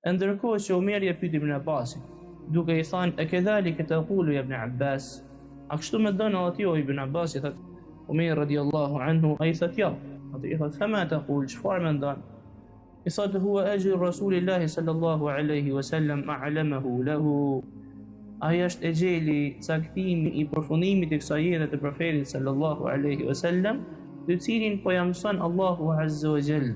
Ndërkohë që Omeri e pyeti Ibn Abbasin, duke I thënë: "E kedhalika taqulu ya Ibn Abbas?" A kështu më dënë ati o Ibn Abbas? I thot Omeri radiallahu anhu, ai thot ja. Atë I thot: "Fama taqul?" Çfarë mendon? I thot: "Huwa ajru Rasulillahi sallallahu alaihi wasallam a'lamahu lahu." Ai është e gjeli caktimi I përfundimit të kësaj jete të profetit sallallahu alaihi wasallam, të cilin po ja mëson Allahu azza wa jall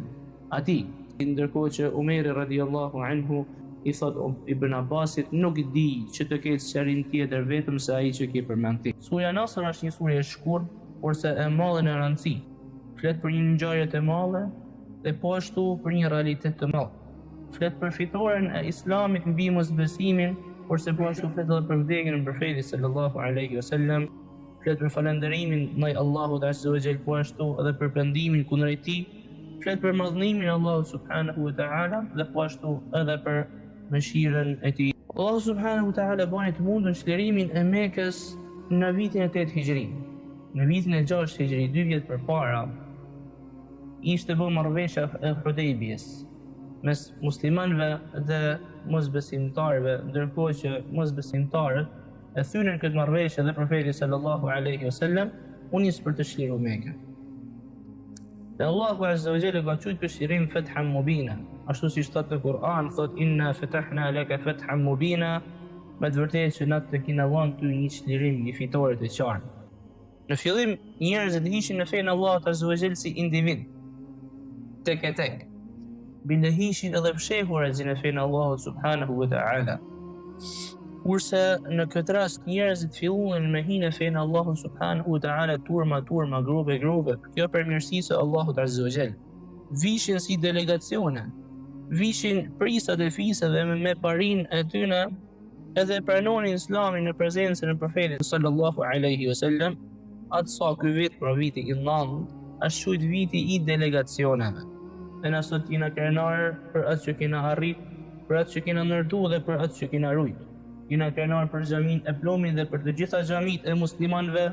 atij. Ndërkohë që Omeri radiallahu anhu I thot Ibn Abbasit: "Nuk di që të ketë sqarim tjetër vetëm se ai që ke përmend ti." Surja Nasr është një surje e shkurt, por se e madhe në rëndësi. Flet për një ngjarje të madhe dhe po ashtu për një realitet të madh. Flet për fitoren e Islamit mbi mosbesimin, por se po ashtu flet edhe për vdekjen e profetit sallallahu alaihi wasallam. Flet për falënderimin ndaj Allahut azza wa jall, po ashtu edhe për pendimin kundër tij. Flet për madhënimin e Allahut subhanahu wa taala dhe po ashtu edhe për mëshirën e tij. Allahu subhanahu wa taala bani të mundun çlirimin e Mekës në vitin e 8 Hijri. Në vitin e 6 Hijri, 2 vjet përpara, ishte bërë marrëveshja e Hudejbiyes mes muslimanëve dhe mosbesimtarëve, ndërkohë që mosbesimtarët e thynën këtë marrëveshje dhe profeti sallallahu alaihi wasallam u nis për të çliruar Mekën. Dhe Allahu azza wa jalla ka thënë çlirim fathan mubina, ashtu siç thot në Kur'an, thot inna fatahna laka fathan mubina, me të vërtetë që na të kena dhënë ty një çlirim, një fitore të qartë. Në fillim njerëzit ishin në fenë Allahut azza wa jalla si individ, tek e tek. Bile ishin edhe fshehur në fenë Allahut subhanahu wa ta'ala. Kurse në këtë rast njerëzit filluan me hinë fenë Allahut subhanahu wa ta'ala turma, grupe. Kjo për mirësisë e Allahut azza wa jall. Vishin si delegacione, vishin prisat e fisave me parin e tyre, edhe pranonin Islamin në prezencën e profetit sallallahu alaihi wasallam. Atë sa ky vit për viti I 9 është quajtur viti I delegacioneve. Dhe na sot jena krenar për atë që kena arrit, për atë që kena ndërtu dhe për atë që kena rujt. Jena krenar për xhamin e Plomin dhe për të gjitha xhamit e muslimanëve,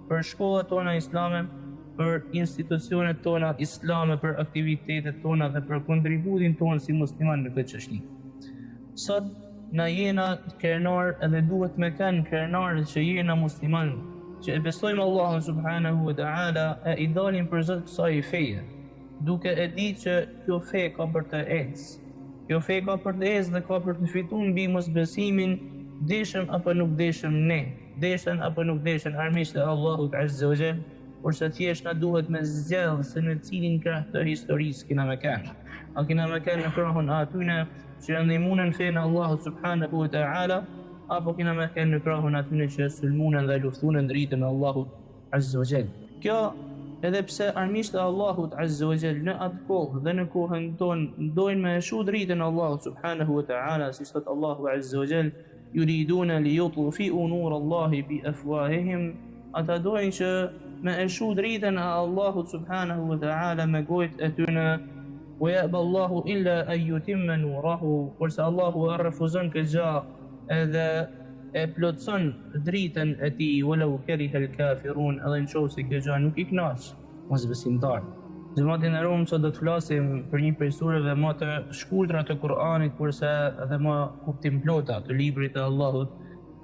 për shkollat tona islame, për institucionet tona islame, për aktivitetet tona dhe për kontributin tonë si musliman në këtë çështje. Sot na jena krenar edhe duhet me kanë krenar që jena musliman, që e besojmë Allahun subhanahu wa ta'ala e I dalim për zot kësaj feje, duke e ditë që kjo fe ka për të ecë. Kjo fe ka për të ecë dhe ka për të fituar mbi mosbesimin, deshëm apo nuk deshëm ne, deshën apo nuk deshën armiqtë e Allahut azza wa jall, por se thjesht na duhet me zgjidhje se në cilin krah të historisë kena me kanë. A kena me kanë në krahun atyne që ndihmuan fenë Allahut subhanahu wa ta'ala, apo kena me kanë në krahun atyne që sulmunën dhe luftunën dritën e Allahut azza wa jall. Kjo edhe pse armiqtë e Allahut azza wa jall në atë kohë dhe në kohën tonë dojnë me shu dritën e Allahut subhanahu wa ta'ala, si thot Allahu azza wa jall: "Yuriduna liyutfi'u nurallahi bi afwahihim." Ata dojnë që me e shu dritën e Allahut subhanahu wa ta'ala me gojët e tyre, wa ya'ba Allahu illa an yutimma nurahu, kurse Allahu e refuzon këtë gjë edhe e plotson dritën e tij, walau kariha al-kafirun, edhe nëse kjo gjë nuk I kënaq mosbesimtar. Xhamatin e Rom sot do të flasim për një prej sureve më të shkurtra të Kur'anit, kurse edhe më kuptim plota të librit të Allahut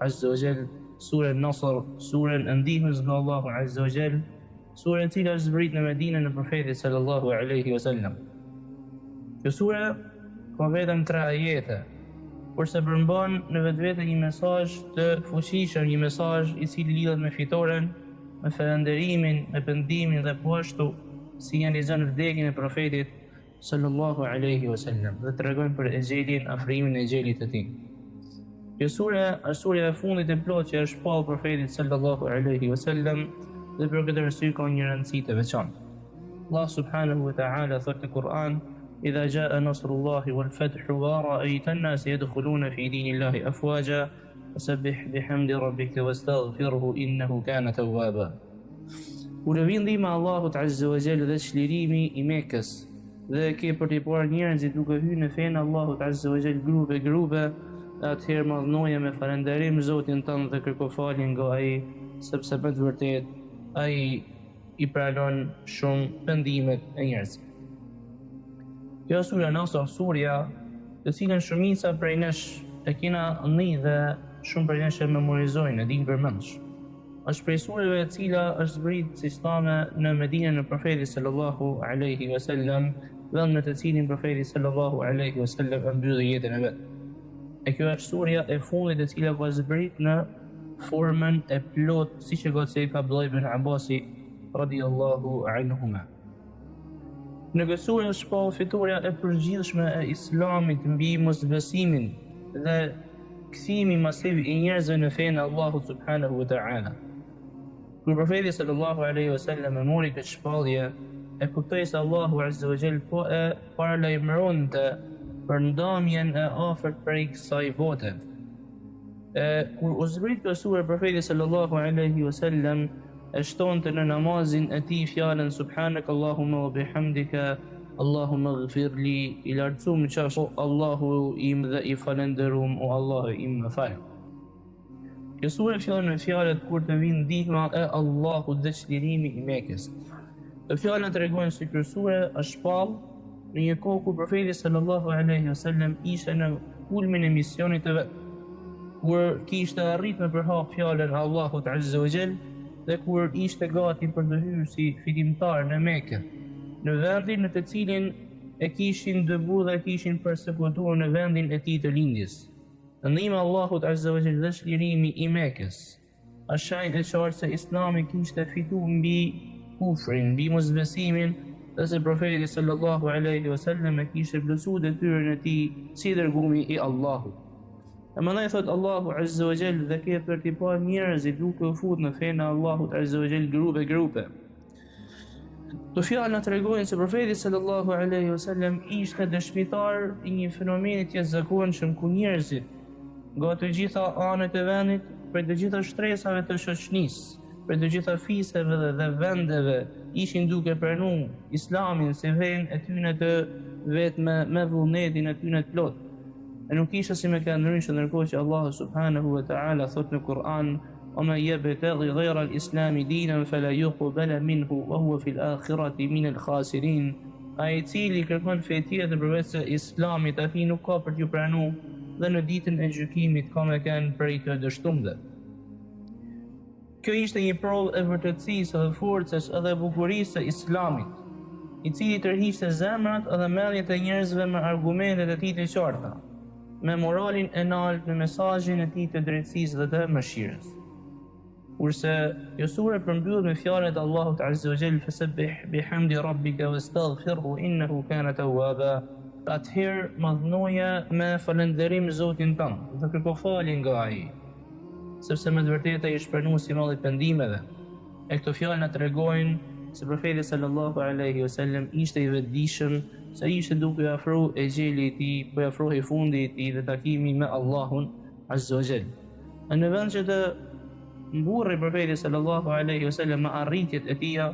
azza wa jall, surën Nasr, surën e ndihmës nga Allahu azza wa jall, surën e cila është zbritur në Medinë në profetin sallallahu alaihi wasallam. Kjo sure ka vetëm 3 ajete, kurse përmban në vetvete një mesazh të fuqishëm, një mesazh I cili lidhet me fitoren, me falënderimin, me pendimin dhe po ashtu sinjalizon vdekjen e profetit sallallahu alaihi wasallam dhe tregon për exhelin, afrimin e exhelit të tij. Kjo sure është surja e fundit e plotë që është shpall profetit sallallahu alaihi wasallam dhe për këtë arsye ka një rëndësi të veçantë. Allah subhanahu wa ta'ala thot në Kur'an: "Idha jaa nasrullahi wal fathu wa ra'aita an-nasa yadkhuluna fi dinillahi afwaja fasabbih bihamdi rabbika wastaghfirhu innahu kana tawwaba." Kur vjen ndihma e Allahut azza wa jall dhe çlirimi I Mekës dhe ke për të parë njerëzit duke hyrë në fenë Allahut azza wa jall grupe, atëherë madhnoje me falënderim Zotin tënd dhe kërko falje nga ai, sepse për të vërtetë ai I pranon shumë pendimet e njerëzve. Kjo surja Nasr, surja të cilën shumica prej nesh e kena ndih dhe shumë prej nesh e memorizojnë, e dinë përmendsh. Është prej sureve e cila është zbrit si islame në Medinën e Profetit sallallahu alaihi wasallam, vend në të cilin Profeti sallallahu alaihi wasallam e mbylli jetën e vet. E kjo është surja e fundit e cila ka zbrit në formën e plot, siç e ka Abdullah ibn Abbasi radiyallahu anhuma. Në këtë surë është pa fitoria e përgjithshme e Islamit mbi mosbesimin dhe kthimi masiv i njerëzve në fenë e Allahut subhanahu wa ta'ala. Kur Profeti sallallahu alaihi wasallam e mori këtë shpallje, e kuptoi se Allahu azza wa jall po e paralajmëronte për ndamjen e afërt prej kësaj bote. Kur u zbrit këtë surë, Profeti sallallahu alaihi wasallam e shtonte në namazin e tij fjalën subhanak Allahumma wa bihamdika Allahumma ighfirli, i lartësuam qashtu Allahu im dhe i falenderuam o Allahu im më fal. Kjo surë fillon me fjalët kur të vinë ndihma e Allahut dhe çlirimi i Mekës. Të fjalët tregojnë se kjo surë është shpall në një kohë kur Profeti sallallahu alaihi wasallam ishte në kulmin e misionit të vet, kur kishte arritur me përhap fjalën e Allahut azza wa jall dhe kur ishte gati për të hyrë si fitimtar në Mekë, në vendin në të cilin e kishin dëbuar dhe kishin përsekutuar në vendin e tij të lindjes. Ndihma e Allahut azza wa jall dhe çlirimi i Mekës është shajt e qartë se Islami kishte fituar mbi kufrin, mbi mosbesimin, dhe se Profeti sallallahu alaihi wasallam e kishte plotësuar detyrën e tij si dërgumi i Allahut. E mandaj thot Allahu azza wa jall dhe ke për t'i parë njerëzit duke u futur në fenë e Allahut azza wa jall grupe. Të fjalë na tregojnë se Profeti sallallahu alaihi wasallam ishte dëshmitar i një fenomeni të jashtëzakonshëm ku njerëzit nga të gjitha anët e vendit, për të gjitha shtresave të shoqënisë, për të gjitha fiseve dhe vendeve, ishin duke pranuar Islamin si fenë e tyre të vetme me vullnetin e tyre të plot. E nuk ishte si me ka ndryshë, ndërkohë që Allahu subhanahu wa ta'ala thot në Kur'an: وَمَنْ يَبْتَغِ غَيْرَ الْإِسْلَامِ دِينًا فَلَا يُقْبَلَ مِنْهُ وَهُوَ فِي الْآخِرَةِ مِنَ الْخَاسِرِينَ. Ai i cili kërkon fe tjetër përveç se Islamit, ai nuk ka për t'ju pranuar dhe në ditën e gjykimit ka me kanë prej të dështumve. Kjo ishte një provë e vërtetësisë dhe forcës edhe bukurisë së Islamit, i cili tërhiqte zemrat edhe mendjet e njerëzve me argumentet e tij të qarta, me moralin e lartë, me mesazhin e tij të drejtësisë dhe të mëshirës. Kurse kjo sure përmbyllet me fjalët e Allahut azza wa jall: "Fasabbih bihamdi rabbika wastaghfirhu innahu kana tawwaba." Atëherë madhnoje me falënderim Zotin tënd dhe kërko falje nga ai, sepse me të vërtetë ai është pranuesi i madh i pendimeve. E këto fjalë na tregojnë se Profeti sallallahu alaihi wasallam ishte i vetëdijshëm se ishte duke afruar ejeli i tij, po afrohej fundi i tij dhe takimi me Allahun azza wa jall. Në vend që të mburri Profeti sallallahu alaihi wasallam me arritjet e tij,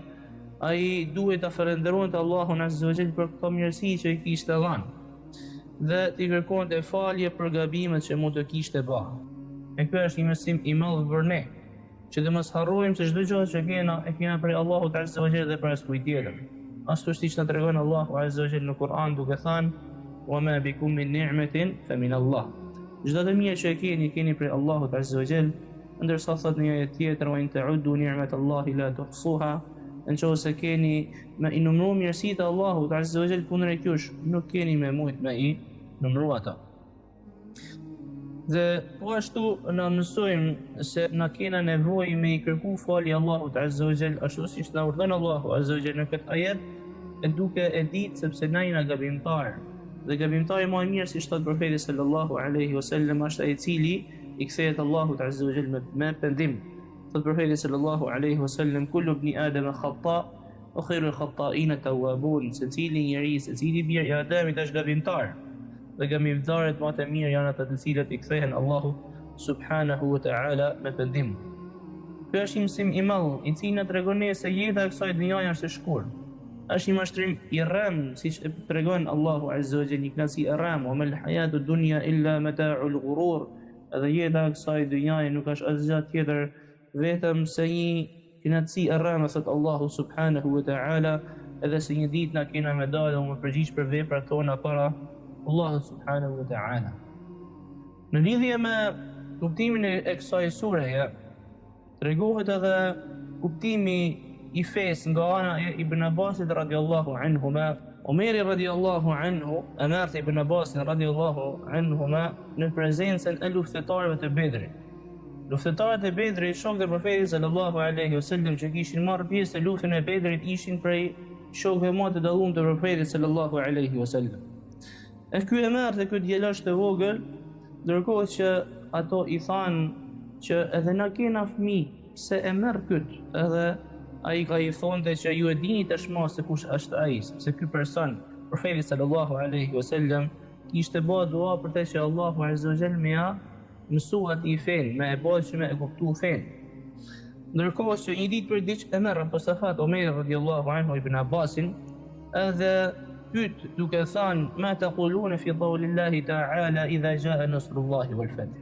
ai duhet ta falënderonte Allahun azza wa jall për këtë mirësi që i kishte dhënë dhe t'i kërkonte falje për gabimet që mund të kishte bërë. E ky është një mësim i madh për ne, që të mos harrojmë se çdo gjë që e kena prej Allahut azza wa jall dhe për asnjë tjetër. Ashtu siç na tregon Allahu azza wa jall në Kur'an duke thënë: "Wa ma bikum min ni'matin fa min Allah." Çdo të mirë që keni prej Allahut azza wa jall, ndërsa thot në një ajet tjetër: "Wa in ta'uddu ni'matallahi la tuhsuha." Nëse keni me i numëruar mirësitë e Allahut azza wa jall kundër e jush, nuk keni me mujt me i numëruar ata. Dhe po ashtu na mësojmë se na kena nevojë me i kërku falje Allahut azza wa jall, ashtu siç na urdhon Allahu azza wa jall në këtë ajet, e duke e ditë sepse na jena gabimtar. Dhe gabimtari më i mirë, siç thot Profeti sallallahu alaihi wasallam, është ai i cili i kthehet Allahut azza wa jall me pendim. Thot Profeti sallallahu alaihi wasallam: "Kullu ibn Adam khata wa khairul khata'in at-tawwabun." Secili njeri, secili bir i Ademit është gabimtar. Dhe gabimtarët më të mirë janë ata të cilët i kthehen Allahu subhanahu wa ta'ala me pendim. Ky është një mësim i madh, i cili na tregon se jeta e kësaj dhunjaje është e shkurt. Është një mashtrim i rrem, siç e tregon Allahu azza wa jalla, një kënaqësi e rrem: "Wa mal hayatu dunya illa mata'ul ghurur." Edhe jeta e kësaj dhunjaje nuk është asgjë tjetër vetëm se një kënaqësi e rrem, thot Allahu subhanahu wa ta'ala, edhe se një ditë na kena me dalë dhe me përgjigj për veprat tona para Allahu subhanahu wa ta'ala. Në lidhje me kuptimin e kësaj sureje, tregohet edhe kuptimi i fesë nga ana e Ibn Abbasit radiallahu anhuma. Omeri radiallahu anhu e merrte Ibn Abbasin radiallahu anhuma në prezencën e luftëtarëve të Bedrit. Luftëtarët e Bedrit, shokët e Profetit sallallahu alaihi wasallam që kishin marrë pjesë në luftën e Bedrit, ishin prej shokëve më të dalluar të Profetit sallallahu alaihi wasallam. E ky e merrte ky djalosh të vogël, ndërkohë që ato i thanë që edhe na kena fëmijë, pse e merr këtë, edhe ai ka i thonte që ju e dini tashmë se kush është ai, sepse ky person, Profeti sallallahu alaihi wasallam, kishte bërë dua për të që Allahu azza wa jalla më ia mësuat i fen, me e bërë që me e kuptu fen. Ndërkohë që një ditë për ditë e merrën për safat Omeri radiallahu anhu Ibn Abbasin, edhe pyet duke thënë ma taquluna fi qawlillahi ta'ala idha jaa nasrullahi wal fath.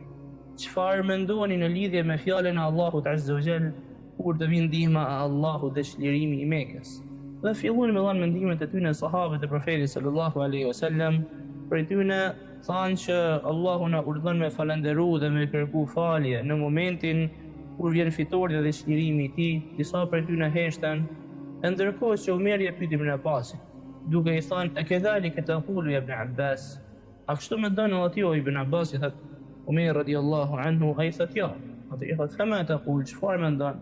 Çfarë mendoni në lidhje me fjalën e Allahut azza wa jall kur të vinë ndihma e Allahut dhe çlirimi i Mekës? Dhe filluan me dhënë mendimet e tyre sahabët e Profetit sallallahu alaihi wasallam, për tyre thanë që Allahu na urdhon me falënderu dhe me kërku falje në momentin kur vjen fitoria dhe çlirimi i tij. Disa prej tyre heshtën, ndërkohë që Omeri e pyeti Ibn Abbasin, duke i thënë e kedhalika taqulu ya Ibn Abbas, a kështu mendon aty o Ibn Abbas? I thotë Omeri radiallahu anhu, ai thotë ja. Atë i thotë kama taqul, çfarë mendon?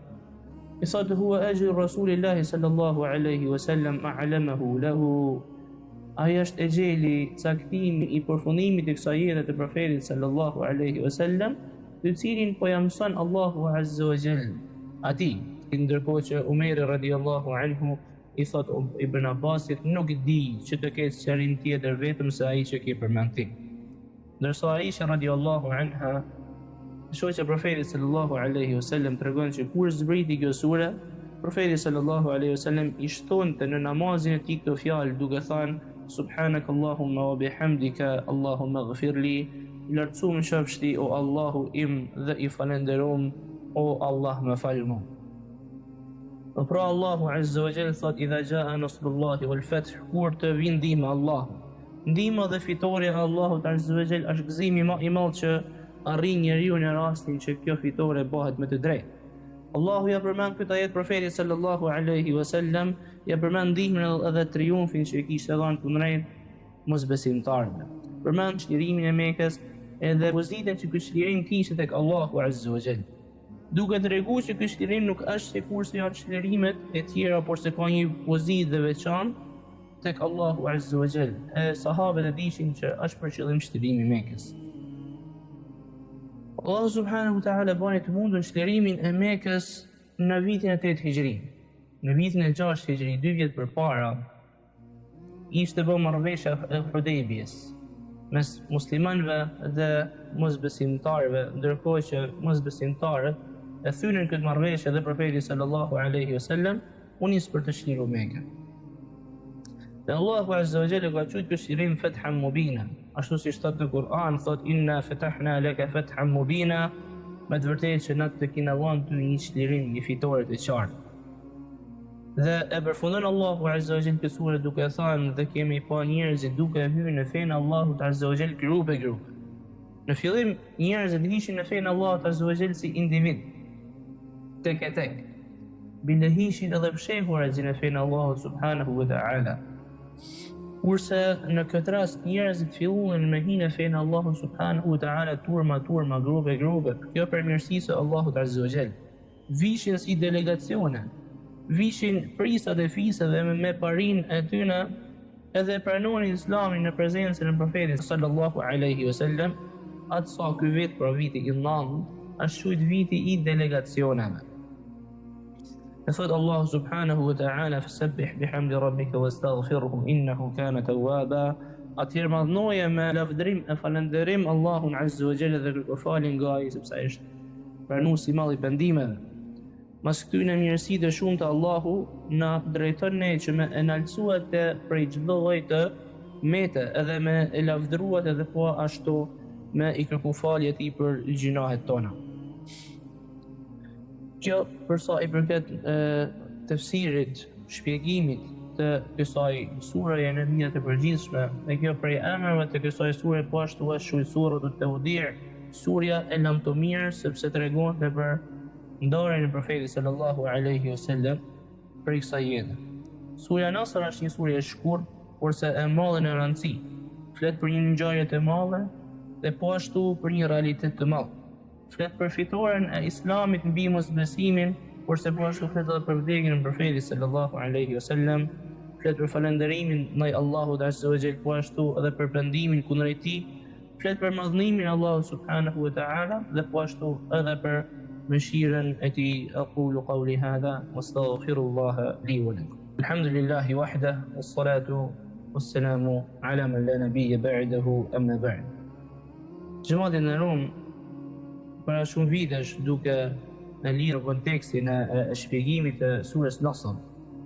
I thotë huwa ajru Rasulillahi sallallahu alaihi wasallam a'lamahu lahu. Ai është e gjeli caktimi i përfundimit të kësaj jete të Profetit sallallahu alaihi wasallam, të cilin po ja mëson Allahu azza wa jall atij. Ndërkohë që Omeri radiallahu anhu i thot Ibn Abbasit nuk di që të ketë sqarim tjetër vetëm se ai që ke përmend ti. Ndërsa Aisha radiallahu anha, shoqja e Profetit sallallahu alaihi wasallam, tregon që kur zbriti kjo sure, Profeti sallallahu alaihi wasallam i shtonte në namazin e tij këto fjalë duke thënë subhanak Allahumma wa bihamdika Allahumma ighfirli, lartësuam qofshi o Allahu im dhe i falenderom o Allah më fal mua. Pra Allahu azza wa jalla thot idha jaa nasrullahi wal fath, kur të vinë ndihma e Allahut. Ndihma dhe fitoria e Allahut azza wa jalla është gëzimi më i madh që arrin njeriu në rastin që kjo fitore bëhet me të drejtë. Allahu ja përmend këtë ajet Profetit sallallahu alaihi wasallam, ja përmend ndihmën edhe triumfin që i kishte dhënë kundrejt mosbesimtarëve. Përmend çlirimin e Mekës edhe pozitën që ky çlirim kishte tek Allahu azza wa jalla, duke treguar që ky çlirim nuk është sikur se janë çlirimet e tjera, por se ka një pozitë dhe veçantë tek Allahu azza wa jall. Sahabët e dishin që është për qëllim çlirimi i Mekës. Allah subhanahu wa ta'ala bani të mundur çlirimin e Mekës në vitin e 8 Hijri. Në vitin e 6 Hijri, 2 vjet përpara, ishte bërë marrëveshja e Hudejbiyes mes muslimanëve dhe mosbesimtarëve, ndërkohë që mosbesimtarët e thynën këtë marrëveshje dhe Profeti sallallahu alaihi wasallam u nis për të çliruar Mekën. Dhe Allahu azza wa jalla ka thënë që çlirim fathan mubina, ashtu si thot në Kur'an, thot inna fatahna laka fathan mubina, me të vërtetë që na të kena dhënë ty një çlirim, një fitore të qartë. Dhe e përfundon Allahu azza wa jalla këtë sure duke thënë dhe kemi pa njerëzit duke hyrë në fenë Allahut azza wa jalla grupe. Në fillim njerëzit ishin në fenë Allahut azza wa jalla si individ, tek e tek. Bile hishin edhe fshehur në fenë Allahut subhanahu wa ta'ala. Kurse në këtë rast njerëzit filluan me hinë fenë Allahut subhanahu wa ta'ala turma, grupe. Kjo përmirësisë e Allahut azza wa jalla. Vishin si delegacione, vishin prisat e fisave me parin e tyne, edhe pranonin islamin në prezencën e Profetit sallallahu alaihi wasallam, atë sa ky vit për viti i 9 është shujt viti i delegacioneve. E thot Allah subhanahu wa ta'ala fasabbih bihamdi rabbika wastaghfirhu innahu kana tawwaba. Atëherë madhnoje me lavdërim e falënderim Allahun azza wa jalla dhe kërko falje nga ai, sepse ai është pranues i madh i pendimeve. Mas këtyre mirësive të shumta Allahu na drejton ne që me enalcuat të prej çdo lloji të mete, edhe me e lavdëruat edhe po ashtu me i kërku falje ti për gjunahet tona. Kjo për sa i përket tefsirit, shpjegimit të kësaj sure në mjet e përgjithshme, dhe kjo prej emrave të kësaj sure po ashtu është suratu Tawdir, surja e lamtomirë, sepse tregon për ndarjen e profetit sallallahu alaihi wasallam për kësaj jete. Surja Nasr është një sure e shkurt, kurse e madhe në rëndësi, flet për një ngjarje të madhe dhe po ashtu për një realitet të madh. Flet për fitoren e Islamit mbi mosbesimin, kurse po ashtu flet edhe për vdekjen e profetit sallallahu alaihi wasallam, flet për falënderimin ndaj Allahut azza wa jall, po ashtu edhe për pendimin kundër tij, flet për madhnimin e Allahut subhanahu wa ta'ala dhe po ashtu edhe për mëshirën e tij. Aqulu qawli hadha wastaghfirullaha li wa lakum. Alhamdulillahi wahda wassalatu wassalamu ala man la nabiyya ba'dahu amma ba'd. Gjematin në Rum, para shumë vitesh duke në lirë kontekstin e shpjegimit të surës Nasr,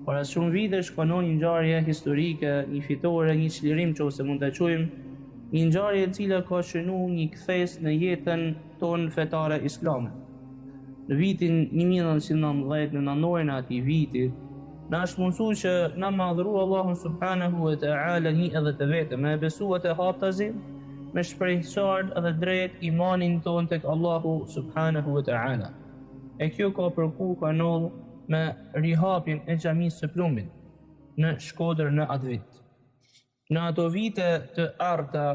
para shumë vitesh kanon një ngjarje historike, një fitore, një çlirim që ose mund ta quajmë, një ngjarje e cila ka shënuar një kthes në jetën tonë fetare islame. Në vitin 1919, në nënorin e atij viti, na është mundsuar që na madhru Allahun subhanahu wa ta'ala një edhe të vetëm, me besuat e haptazi, me shprehë qartë edhe drejt imanin ton tek Allahu subhanahu wa ta'ala. E kjo ka përku kanol me rihapjen e xhamisë së Plumit në Shkodër në atë vit. Në ato vite të arta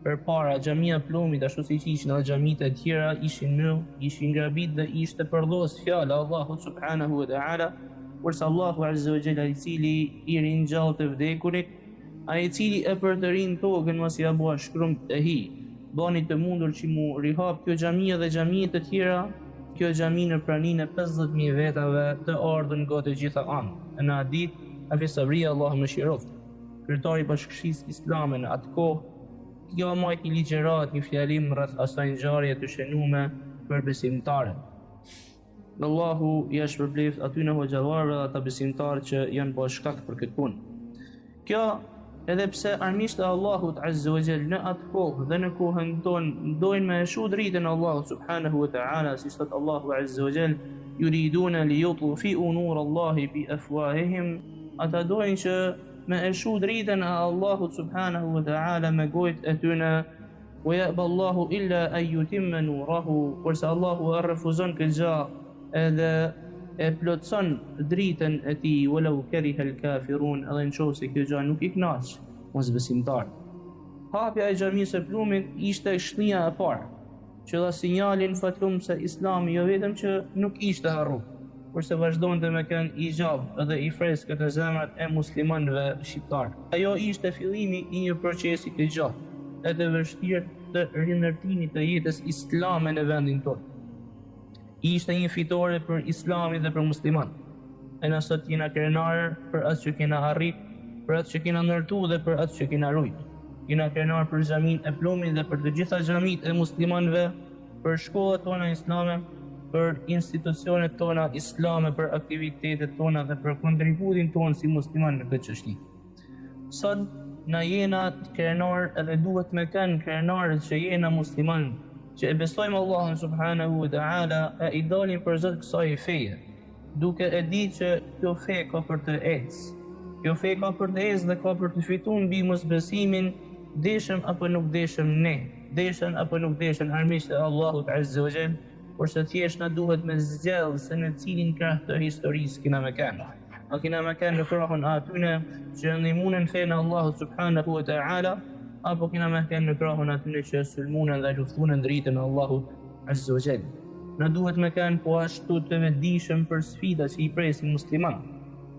përpara, xhamia e Plumit, ashtu siç ishin edhe xhamitë e tjera, ishin grabit dhe ishte përdhos fjala Allahut subhanahu wa ta'ala, kurse Allahu azza wa jalla, i cili i ringjall të vdekurit, ai i cili e përtërin tokën mos ia bua shkrumt e hi, bani të mundur që mu rihap kjo xhamia dhe xhamitë të tjera, kjo xhami në praninë e 50.000 vetave të ardhur nga të gjitha anët. Në atë ditë, Hafiz Sabri, Allahu mëshiroft, kryetari i bashkisë islame në atë kohë, kjo majt një ligjërat, një fjalim rreth asaj ngjarje të shënuar për besimtarët. Allahu ja shpërbleft aty në hoxhallarëve dhe ata besimtarë që janë bërë shkak për këtë punë. Kjo edhe pse armiqtë e Allahut azza wa jall në atë kohë dhe në kohën tonë dojnë me shu dritën e Allahut subhanahu wa ta'ala, si thot Allahu azza wa jall, yuriduna liyutfi'u nurallahi bi afwahihim, ata dojnë që me e shu dritën e Allahut subhanahu wa ta'ala me gojët e tyre, wa ya'ba Allahu illa an yutimma nurahu, kurse Allahu e refuzon këtë gjë edhe e plotson dritën e tij, walau kariha al-kafirun, edhe nëse kjo gjë nuk i kënaq mosbesimtar. Hapja e xhamisë së Plumit ishte shtnia e parë që dha sinjalin fatlum se Islami jo vetëm që nuk ishte harruar, kurse vazhdonte me kënd i gjallë edhe i freskët në zemrat e muslimanëve shqiptar. Ajo ishte fillimi i një procesi të gjatë e të vështirë të rinërtimit të jetës islame në vendin tonë. Ishte një fitore për Islamin dhe për musliman. E na sot jena krenar për atë që kena arrit, për atë që kena ndërtu dhe për atë që kena rujt. Jena krenar për xhamin e Plumit dhe për të gjitha xhamit e muslimanëve, për shkollat tona islame, për institucionet tona islame, për aktivitetet tona dhe për kontributin tonë si musliman në këtë çështje. Sot na jena krenar edhe duhet me kanë krenarët që jena musliman, që e besojmë Allahun subhanahu wa ta'ala, e i dalim për zot kësaj feje, duke e ditë që kjo fe ka për të ecë. Kjo fe ka për të ecë dhe ka për të fituar mbi mosbesimin, deshëm apo nuk deshëm ne, deshën apo nuk deshën armiqtë e Allahut azza wa jall, kurse thjesht na duhet me zgjellë se në cilin krah të historisë kena me kanë. A kena me kanë në krahun atyne që ndihmuan fen e Allahut subhanahu wa ta'ala, apo kena me kanë në krahun atyne që sulmunën dhe luftunën dritën e Allahut azza wa jall. Na duhet me kanë po ashtu të vetëdijshëm për sfidat që i presin musliman,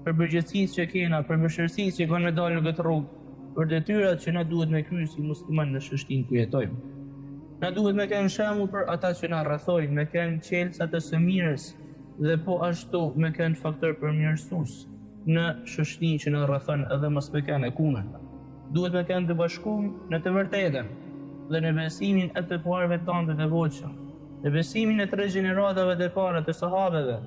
për përgjegjësitë që kena, për mëshirësitë që kanë me dalë në këtë rrugë, për detyrat që na duhet me kryer si musliman në shoqërinë ku jetojmë. Na duhet me kanë shembull për ata që na rrethojnë, me kanë qelsa të së mirës dhe po ashtu me kanë faktor përmirësues në shoqërinë që na rrethon edhe mos me kanë e kundën. Duhet me kanë të bashkuar në të vërtetën dhe në besimin e të parëve tanë të devotshëm, në besimin e 3 gjeneratave të para të sahabeve,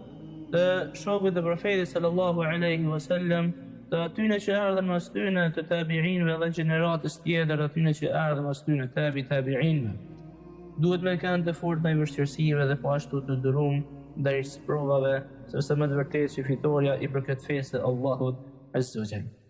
të shokëve të profetit sallallahu alaihi wasallam, të atyne që erdhën mas tyne të tabi'inëve dhe gjeneratës tjetër, atyne që erdhën mas tyne tabi'inëve. Duhet me kanë të fortë ndaj vështirësive dhe po ashtu të durum ndaj provave, sepse më të vërtetë që fitoria i përket fesë Allahut azza wa jalla.